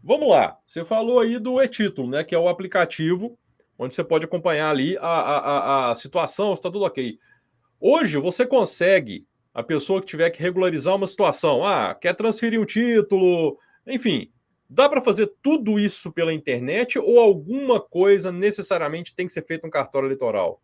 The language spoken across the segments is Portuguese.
Vamos lá. Você falou aí do e-título, né? Que é o aplicativo onde você pode acompanhar ali a situação, se está tudo ok. Hoje você consegue, a pessoa que tiver que regularizar uma situação, quer transferir um título, enfim, dá para fazer tudo isso pela internet ou alguma coisa necessariamente tem que ser feita no cartório eleitoral?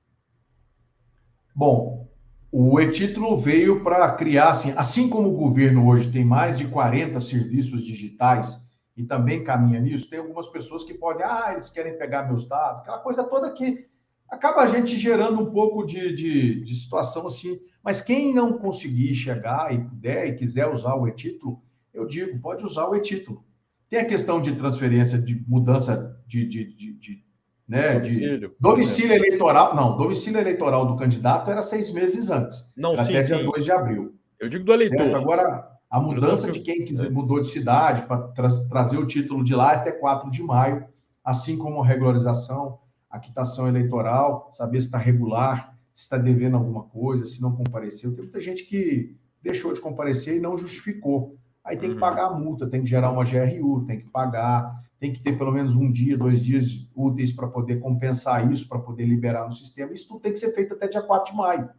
Bom, o e-título veio para criar, assim como o governo hoje tem mais de 40 serviços digitais e também caminha nisso, tem algumas pessoas que podem, eles querem pegar meus dados, aquela coisa toda que acaba a gente gerando um pouco de situação assim. Mas quem não conseguir chegar e puder e quiser usar o e-título, eu digo, pode usar o e-título. Tem a questão de transferência, de mudança de Domicílio, por exemplo. domicílio eleitoral. Não, domicílio eleitoral do candidato era 6 meses antes, Não, era sim, até dia sim. 2 de abril, Eu digo do certo? eleitor. Agora, a O eleitor mudança que. de quem quiser, É. mudou de cidade para trazer o título de lá é até 4 de maio, assim como a regularização, a quitação eleitoral, saber se está regular, se está devendo alguma coisa, se não compareceu. Tem muita gente que deixou de comparecer e não justificou. Aí tem que Uhum. pagar a multa, tem que gerar uma GRU, tem que pagar, tem que ter pelo menos um dia, 2 dias úteis para poder compensar isso, para poder liberar no sistema. Isso tudo tem que ser feito até dia 4 de maio,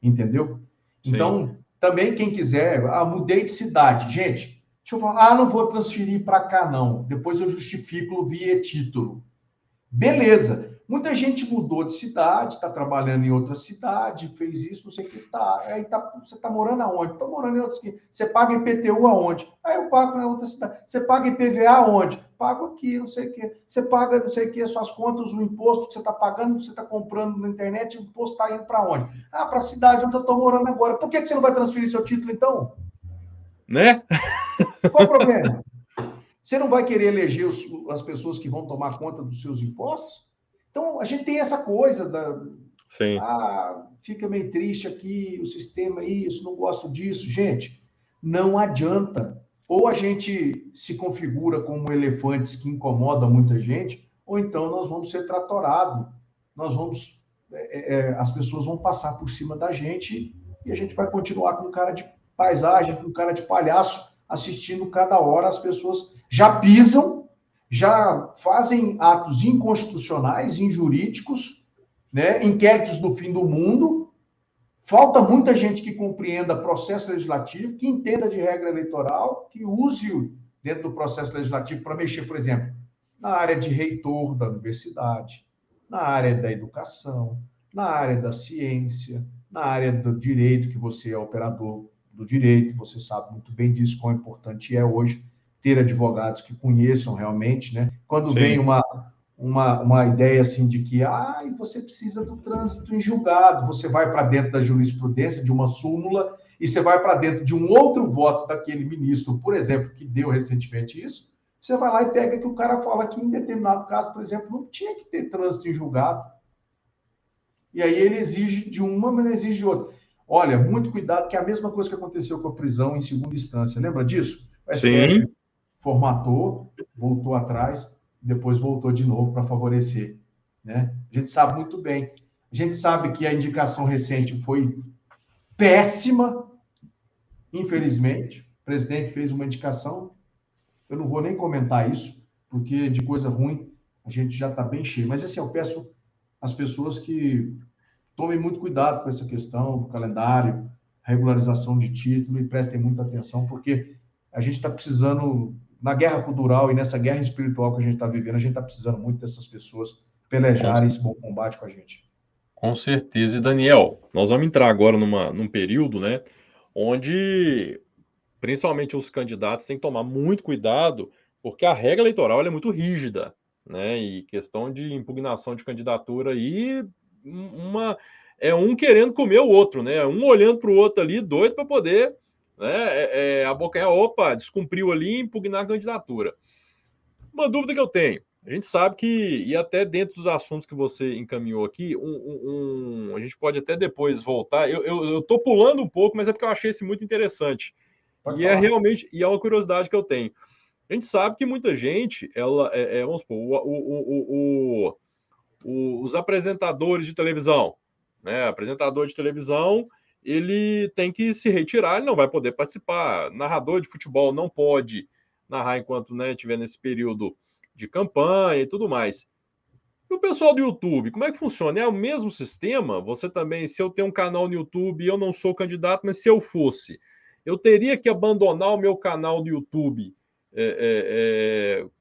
entendeu? Sim. Então, também quem quiser, mudei de cidade. Gente, deixa eu falar, não vou transferir para cá não. Depois eu justifico via título. Beleza. Muita gente mudou de cidade, está trabalhando em outra cidade, fez isso, não sei o que, tá. Aí tá, você está morando aonde? Estou morando em outra cidade. Você paga IPTU aonde? Aí eu pago na outra cidade. Você paga IPVA aonde? Pago aqui, não sei o que. Você paga, não sei o que, suas contas, o imposto que você está pagando, você está comprando na internet, o imposto está indo para onde? Para a cidade onde eu estou morando agora. Por que você não vai transferir seu título, então? Né? Qual o problema? Você não vai querer eleger as pessoas que vão tomar conta dos seus impostos? Então, a gente tem essa coisa Sim. fica meio triste aqui, o sistema é isso, não gosto disso. Gente, não adianta. Ou a gente se configura como elefantes que incomodam muita gente, ou então nós vamos ser tratorados. Nós vamos, as pessoas vão passar por cima da gente e a gente vai continuar com cara de paisagem, com cara de palhaço, assistindo cada hora as pessoas já pisam, já fazem atos inconstitucionais, injurídicos, né? Inquéritos do fim do mundo. Falta muita gente que compreenda processo legislativo, que entenda de regra eleitoral, que use dentro do processo legislativo para mexer, por exemplo, na área de reitor da universidade, na área da educação, na área da ciência, na área do direito, que você é operador do direito, você sabe muito bem disso, quão importante é hoje ter advogados que conheçam realmente, né? Quando vem Sim. uma ideia assim de que você precisa do trânsito em julgado, você vai para dentro da jurisprudência de uma súmula e você vai para dentro de um outro voto daquele ministro, por exemplo, que deu recentemente isso, você vai lá e pega que o cara fala que em determinado caso, por exemplo, não tinha que ter trânsito em julgado. E aí ele exige de uma, mas não exige de outra. Olha, muito cuidado, que é a mesma coisa que aconteceu com a prisão em segunda instância. Lembra disso? O STF Sim. formatou, voltou atrás, depois voltou de novo para favorecer. Né? A gente sabe muito bem. A gente sabe que a indicação recente foi péssima, infelizmente. O presidente fez uma indicação, eu não vou nem comentar isso, porque de coisa ruim a gente já está bem cheio. Mas assim, eu peço às pessoas que tomem muito cuidado com essa questão do calendário, regularização de título e prestem muita atenção, porque a gente está precisando, na guerra cultural e nessa guerra espiritual que a gente está vivendo, a gente está precisando muito dessas pessoas Com, pelejarem esse bom combate com a gente. com certeza. E Daniel, nós vamos entrar agora num período, né, onde principalmente os candidatos têm que tomar muito cuidado, porque a regra eleitoral ela é muito rígida, né? E questão de impugnação de candidatura aí, uma é um querendo comer o outro, né? Um olhando para o outro ali, doido para poder, né? Abocanhar, opa, descumpriu ali, impugnar a candidatura. Uma dúvida que eu tenho. A gente sabe que, e até dentro dos assuntos que você encaminhou aqui, a gente pode até depois voltar. Eu tô pulando um pouco, mas é porque eu achei esse muito interessante. Pode E é falar. realmente, e é uma curiosidade que eu tenho. A gente sabe que muita gente, ela, vamos supor, os apresentadores de televisão, né? Apresentador de televisão, ele tem que se retirar, ele não vai poder participar. Narrador de futebol não pode, narrar enquanto, né, tiver nesse período de campanha e tudo mais. E o pessoal do YouTube, como é que funciona? É o mesmo sistema? Você também, se eu tenho um canal no YouTube e eu não sou candidato, mas se eu fosse, eu teria que abandonar o meu canal do YouTube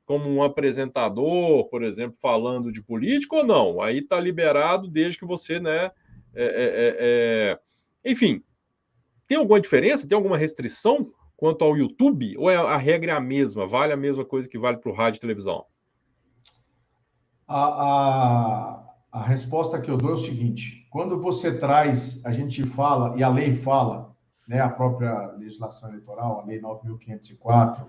como um apresentador, por exemplo, falando de política ou não? Aí está liberado desde que você, né? Enfim, tem alguma diferença? Tem alguma restrição quanto ao YouTube? Ou a regra é a mesma? Vale a mesma coisa que vale para o rádio e televisão? A resposta que eu dou é o seguinte: quando você traz, a gente fala, e a lei fala, né, a própria legislação eleitoral, a Lei 9.504,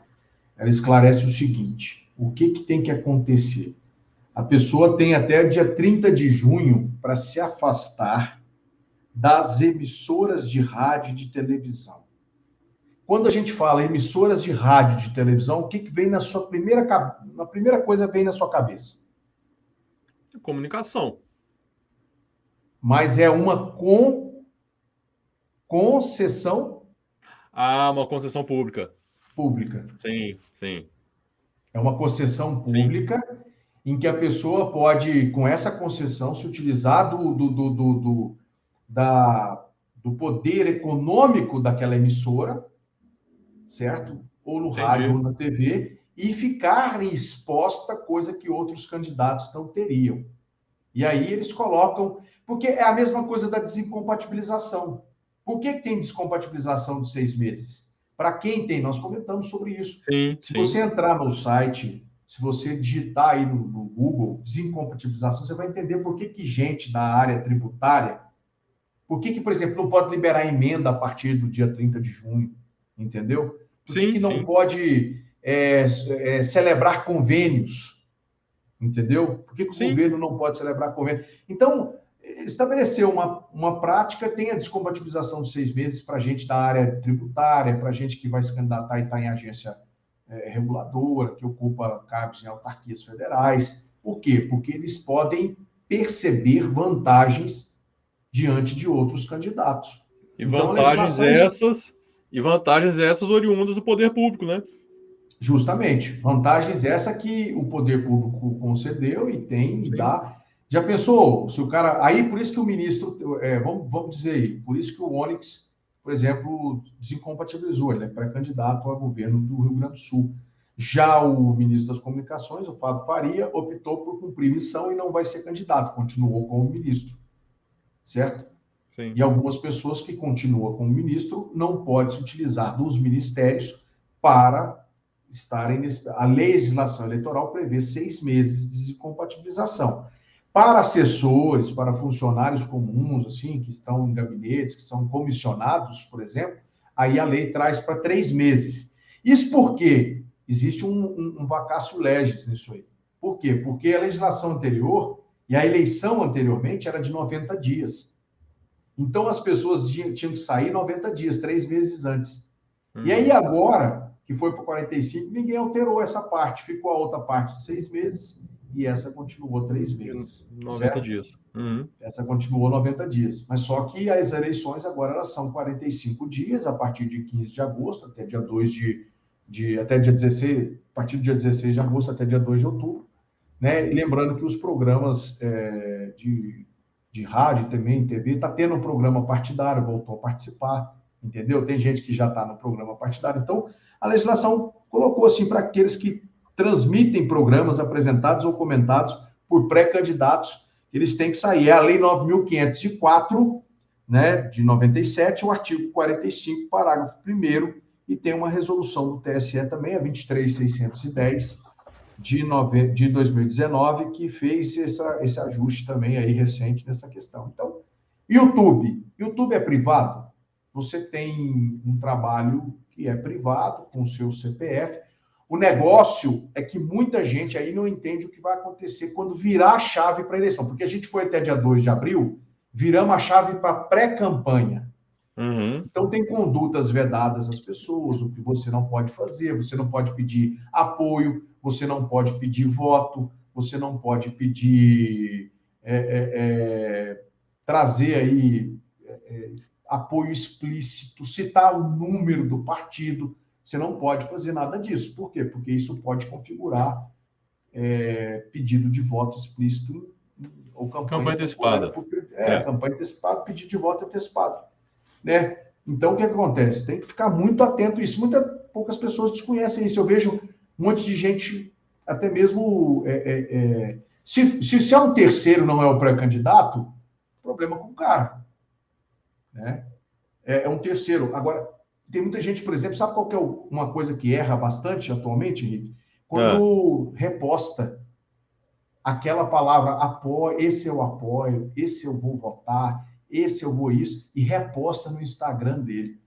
ela esclarece o seguinte: o que, que tem que acontecer? A pessoa tem até dia 30 de junho para se afastar das emissoras de rádio e de televisão. Quando a gente fala emissoras de rádio e de televisão, o que, que vem na sua primeira, na primeira coisa vem na sua cabeça? Comunicação. Mas é uma concessão Ah, uma concessão pública. pública. Sim, sim, É uma concessão sim. pública em que a pessoa pode, com essa concessão, se utilizar da, do poder econômico daquela emissora, certo? Ou no rádio Entendi. ou na TV, e ficar exposta, coisa que outros candidatos não teriam. E aí eles colocam, porque é a mesma coisa da desincompatibilização. Por que tem descompatibilização de 6 meses? Para quem tem, nós comentamos sobre isso. Sim, Se sim, você entrar no site, se você digitar aí no Google desincompatibilização, você vai entender por que, que gente da área tributária, por que, por exemplo, não pode liberar emenda a partir do dia 30 de junho, entendeu? Por que, que sim, não sim, pode celebrar convênios, entendeu? Por que, que o sim. governo não pode celebrar convênio? Então, estabeleceu uma prática, tem a descompatibilização de 6 meses para gente da área tributária, para gente que vai se candidatar e está em agência reguladora, que ocupa cargos em autarquias federais. Por quê? Porque eles podem perceber vantagens diante de outros candidatos. E Então, a vantagens legislação, essas, e vantagens essas oriundas do poder público, né? justamente, vantagens essa que o poder público concedeu e tem e Sim. dá. Já pensou, se o cara. Aí, por isso que o ministro, vamos dizer aí, por isso que o Onyx, por exemplo, desincompatibilizou, ele é pré-candidato a governo do Rio Grande do Sul. Já o ministro das Comunicações, o Fábio Faria, optou por cumprir missão e não vai ser candidato, continuou como ministro, certo? Sim. E algumas pessoas que continuam como ministro não podem se utilizar dos ministérios para estarem nesse. A legislação eleitoral prevê 6 meses de desincompatibilização. Para assessores, para funcionários comuns, assim, que estão em gabinetes, que são comissionados, por exemplo, aí a lei traz para 3 meses. Isso porque existe um vacácio legis nisso aí. Por quê? Porque a legislação anterior e a eleição anteriormente era de 90 dias. Então, as pessoas tinham que sair 90 dias, 3 meses antes. E aí, Uhum. agora, que foi para 45, ninguém alterou essa parte. Ficou a outra parte de 6 meses e essa continuou 3 meses, 90 certo? dias. Uhum. Essa continuou 90 dias. Mas só que as eleições agora elas são 45 dias, a partir de 15 de agosto até dia 2 até dia 16, a partir do dia 16 de agosto até dia 2 de outubro. Né? E lembrando que os programas de rádio também, TV, está tendo um programa partidário, voltou a participar, entendeu? Tem gente que já está no programa partidário. Então, a legislação colocou assim para aqueles que transmitem programas apresentados ou comentados por pré-candidatos, eles têm que sair. É a Lei 9.504, né, de 97, o artigo 45, parágrafo 1º, e tem uma resolução do TSE também, a 23.610, de 2019, que fez esse ajuste também aí recente nessa questão. Então, YouTube é privado? Você tem um trabalho que é privado, com o seu CPF. O negócio é que muita gente aí não entende o que vai acontecer quando virar a chave para a eleição, porque a gente foi até dia 2 de abril, viramos a chave para pré-campanha. Uhum. Então, tem condutas vedadas às pessoas, o que você não pode fazer, você não pode pedir apoio, você não pode pedir voto, você não pode pedir trazer aí apoio explícito, citar o número do partido, você não pode fazer nada disso. Por quê? Porque isso pode configurar pedido de voto explícito ou campanha antecipada. campanha antecipada, pedido de voto antecipado, né? Então, o que acontece? Tem que ficar muito atento a isso. Poucas pessoas desconhecem isso. Eu vejo um monte de gente, até mesmo... se é um terceiro, não é o pré-candidato, problema com o cara, né? É um terceiro. Agora, tem muita gente, por exemplo, sabe qual que é uma coisa que erra bastante atualmente, Henrique? Quando reposta aquela palavra apoio, esse eu apoio, esse eu vou votar, esse eu vou isso, e reposta no Instagram dele.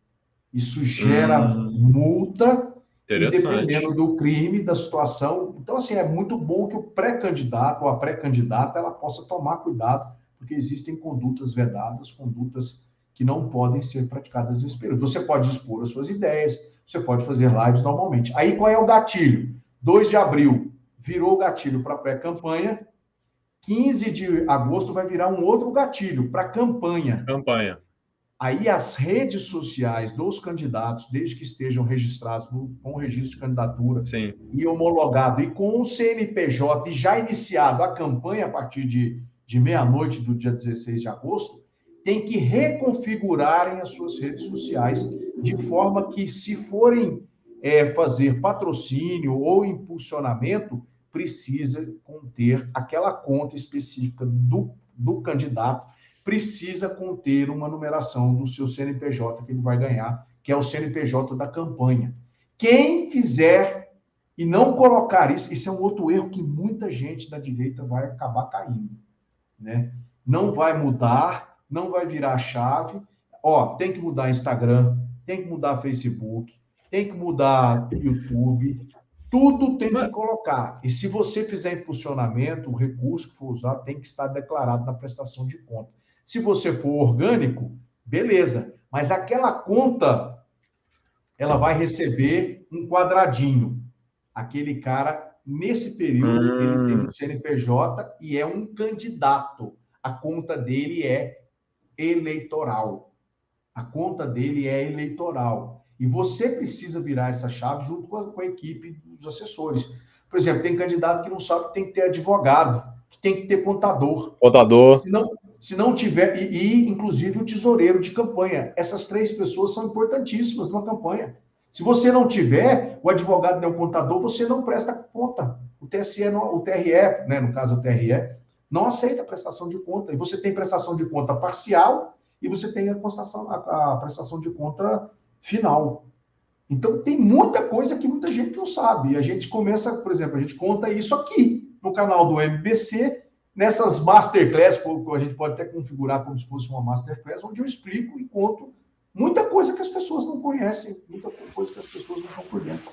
Isso gera multa e dependendo do crime, da situação. Então, assim, é muito bom que o pré-candidato ou a pré-candidata ela possa tomar cuidado, porque existem condutas vedadas, condutas que não podem ser praticadas nesse período. Você pode expor as suas ideias, você pode fazer lives normalmente. Aí, qual é o gatilho? 2 de abril virou o gatilho para pré-campanha, 15 de agosto vai virar um outro gatilho para campanha. Aí as redes sociais dos candidatos, desde que estejam registrados com o registro de candidatura e homologado e com o CNPJ e já iniciado a campanha a partir de meia-noite do dia 16 de agosto, tem que reconfigurarem as suas redes sociais de forma que, se forem fazer patrocínio ou impulsionamento, precisa conter aquela conta específica do candidato, precisa conter uma numeração do seu CNPJ que ele vai ganhar, que é o CNPJ da campanha. Quem fizer e não colocar isso é um outro erro que muita gente da direita vai acabar caindo, né? Não vai mudar, não vai virar a chave. Tem que mudar Instagram, tem que mudar Facebook, tem que mudar YouTube, tudo tem que colocar. E se você fizer impulsionamento, o recurso que for usado tem que estar declarado na prestação de conta. Se você for orgânico, beleza. Mas aquela conta, ela vai receber um quadradinho. Aquele cara, nesse período, ele tem um CNPJ e é um candidato. A conta dele é eleitoral. A conta dele é eleitoral. E você precisa virar essa chave junto com a equipe dos assessores. Por exemplo, tem candidato que não sabe que tem que ter advogado, que tem que ter contador. Se não tiver, inclusive o tesoureiro de campanha. Essas 3 pessoas são importantíssimas numa campanha. Se você não tiver o advogado nem o contador, você não presta conta. O TSE, o TRE, né, no caso o TRE, não aceita a prestação de conta. E você tem prestação de conta parcial e você tem a prestação de conta final. Então, tem muita coisa que muita gente não sabe. E a gente começa, por exemplo, a gente conta isso aqui no canal do MBC, nessas masterclass, a gente pode até configurar como se fosse uma masterclass, onde eu explico e conto muita coisa que as pessoas não conhecem, muita coisa que as pessoas não estão por dentro.